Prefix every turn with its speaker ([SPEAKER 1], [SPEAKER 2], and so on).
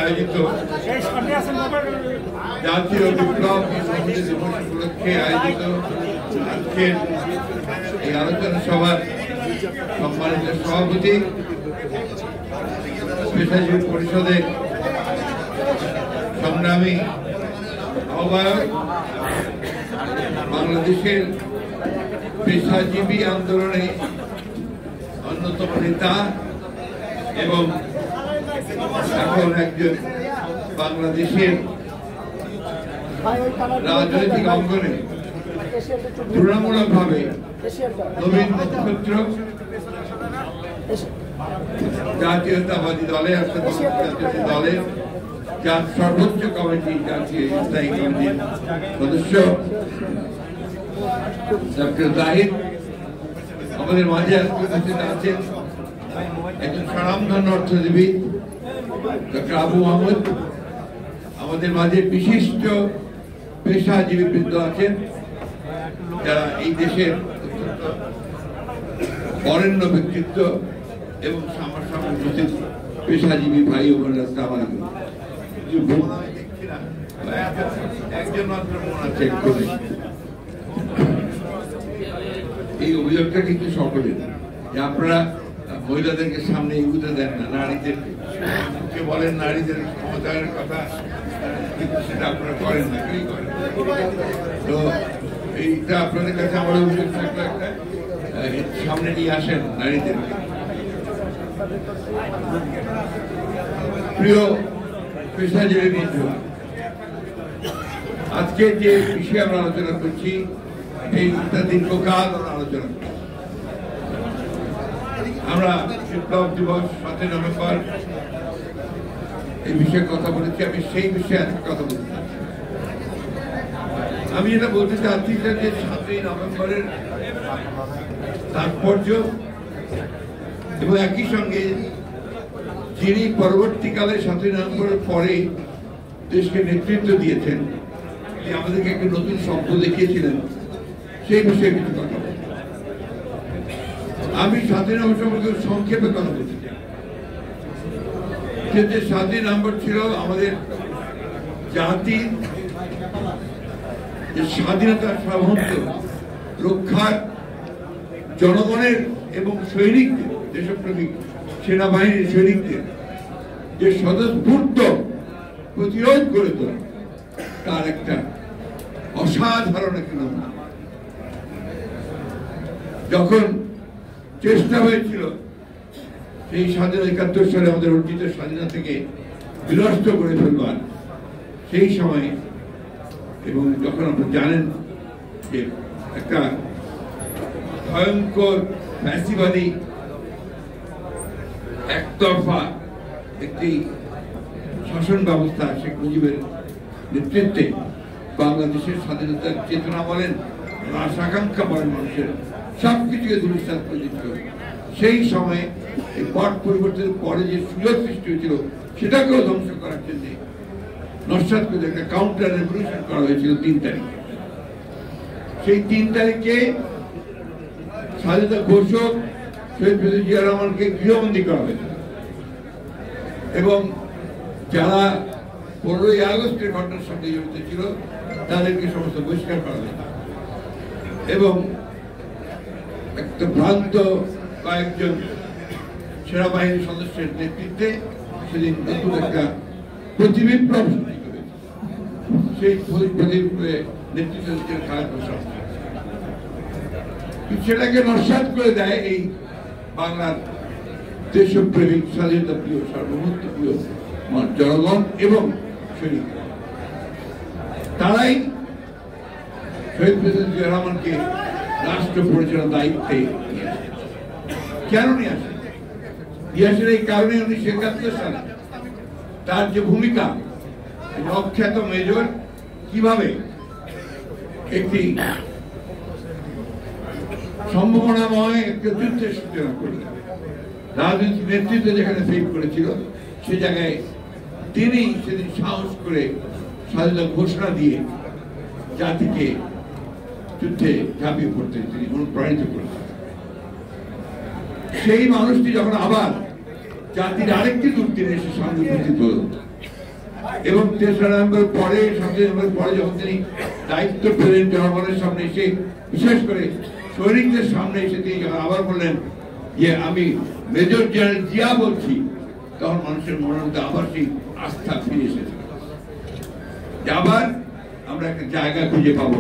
[SPEAKER 1] আয়োজিত জাতীয় বিপ্লব দিবস উপলক্ষে আয়োজিত আজকের এই আলোচনা সভার সম্মানিত সভাপতি, পেশাজীবী পরিষদের সংগ্রামী আহ্বায়ক, বাংলাদেশের পেশাজীবী আন্দোলনে অন্যতম নেতা এবং এখন একজন বাংলাদেশের রাজনৈতিক অঙ্গনে তুলনামূলকভাবে নবীন নক্ষত্র, জাতীয়তাবাদী দলের দলের যার সর্বোচ্চ কমিটি, জাতীয় স্থায়ী কমিটির সদস্য ডক্টর জাহিদ আমাদের মাঝে উপস্থিত আছেন। একজন স্বনামধন্য অর্থনীতিবিদ ডক্টর আবু মাহমুদ আমাদের মাঝে বিশিষ্ট পেশাজীবী বৃন্দ আছেন, যারা এই দেশের বরেণ্য ব্যক্তিত্ব এবং সামনাসামনি পেশাজীবী ভাই ও বোনেরা। একজন মাত্র মনে আছে, এই অভিযোগটা কিন্তু সকলের যে আপনারা মহিলাদেরকে সামনে এগুতে দেন না, নারীদের বলেন নারীদের ক্ষমতায়নের কথা, কিন্তু সেটা আপনারা করেন না, কেউই করেন। তো এইটা আপনাদের কাছে আমার অভিযোগ থাকলে একটা সামনে নিয়ে আসেন নারীদেরকে। প্রিয় পেশাজীবী বৃন্দ, আজকে যে বিষয়ে আমরা আলোচনা করছি এইটা দীর্ঘকাল আলোচনা করছি। আমরা বিপ্লব দিবস 7 নভেম্বর এই বিষয়ে কথা বলেছি, আমি সেই বিষয়ে আজকে কথা বলতে চাচ্ছি। আমি যেটা বলতে চাচ্ছি যে 7 নভেম্বরের তাৎপর্য এবং একই সঙ্গে যিনি পরবর্তীকালে 7 নভেম্বরের পরে দেশকে নেতৃত্ব দিয়েছেন, আমাদেরকে একটা নতুন স্বপ্ন দেখিয়েছিলেন, সেই বিষয়ে কিছু কথা বলছি। আমি 7 নভেম্বর সম্পর্কে সংক্ষেপে কথা বলতে চাই। যে 7 নভেম্বর ছিল আমাদের জাতির যে স্বাধীনতার সার্বভৌমত্ব রক্ষার জনগণের এবং সৈনিকদের, দেশপ্রেমিক সেনাবাহিনীর সৈনিকদের যে স্বতঃস্ফূর্ত প্রতিরোধ করে তোলা, তার একটা অসাধারণ একটা নমুনা। যখন চেষ্টা হয়েছিল সেই 71 সালে আমাদের অর্জিত স্বাধীনতা থেকে বিনষ্ট করে ফেলবার, সেই সময় এবং যখন আপনারা জানেন যে একটা ভয়ঙ্কর ফ্যাসিবাদী একতরফা একটি শাসন ব্যবস্থা শেখ মুজিবের নেতৃত্বে বাংলাদেশের স্বাধীনতার চেতনা বলেন, আশাকাঙ্ক্ষা বলেন, মানুষের সবকিছুকে ধূলিসাৎ করে দিচ্ছিল। সেই সময়ে এই পট পরিবর্তনের পরে যে সুযোগ সৃষ্টি হয়েছিল সেটাকেও ধ্বংস করার জন্য নস্যাৎ করে একটা কাউন্টার রেভলিউশন করা হয়েছিল 3 তারিখে। সেই 3 তারিখে স্বাধীনতা ঘোষক শহীদ প্রেসিডেন্ট জিয়া রহমানকে গৃহবন্দী করা হয়েছিল এবং যারা 15ই আগস্টের ঘটনার সঙ্গে জড়িত ছিল তাদেরকে সমস্ত বহিষ্কার করা হয়েছিল এবং একটা ভ্রান্ত কয়েকজন সেনাবাহিনীর সদস্যের নেতৃত্বে সেদিন নতুন একটা প্রতিবিপ্লব সৃষ্টি করেছে। সেই প্রতিবিপ্লবে নেতৃত্ব দিচ্ছেন খালেদ মোশাররফ। সেটাকে নস্যাৎ করে দেয় এই বাংলার দেশপ্রেমিক, স্বাধীনতা প্রিয়, সার্বভৌমত্ব প্রিয় জনগণ এবং সৈনিক। তারাই শহীদ প্রেসিডেন্ট জিয়া রহমানকে রাষ্ট্র পরিচালনার দায়িত্বে নিয়ে আসে। কেন নিয়ে আসে? নিয়ে আসেন এই কারণে 1971 সালে তার যে ভূমিকা, অখ্যাত মেজর কিভাবে একটি সম্ভাবনাময় একটা যুদ্ধের সূচনা করলেন, রাজনৈতিক নেতৃত্ব যেখানে ফেল করেছিল সে জায়গায় তিনি সেদিন সাহস করে স্বাধীনতা ঘোষণা দিয়ে জাতিকে যুদ্ধে ঝাঁপিয়ে পড়তে তিনি অনুপ্রাণিত করেছেন। সেই মানুষটি যখন আবার জাতির আরেকটি রূপ তিনি এসে সঙ্গে উপস্থিত হল, এবং ৩রা নভেম্বর পরে ৭ই নভেম্বর পরে যখন তিনি দায়িত্ব পেলেন জনগণের সামনে এসে, বিশেষ করে সৈনিকদের সামনে এসে তিনি যখন আবার বললেন যে আমি মেজর জেনারেল জিয়া বলছি, তখন মানুষের মনের মধ্যে আবার সেই আস্থা ফিরে এসেছে, আবার আমরা একটা জায়গা খুঁজে পাবো।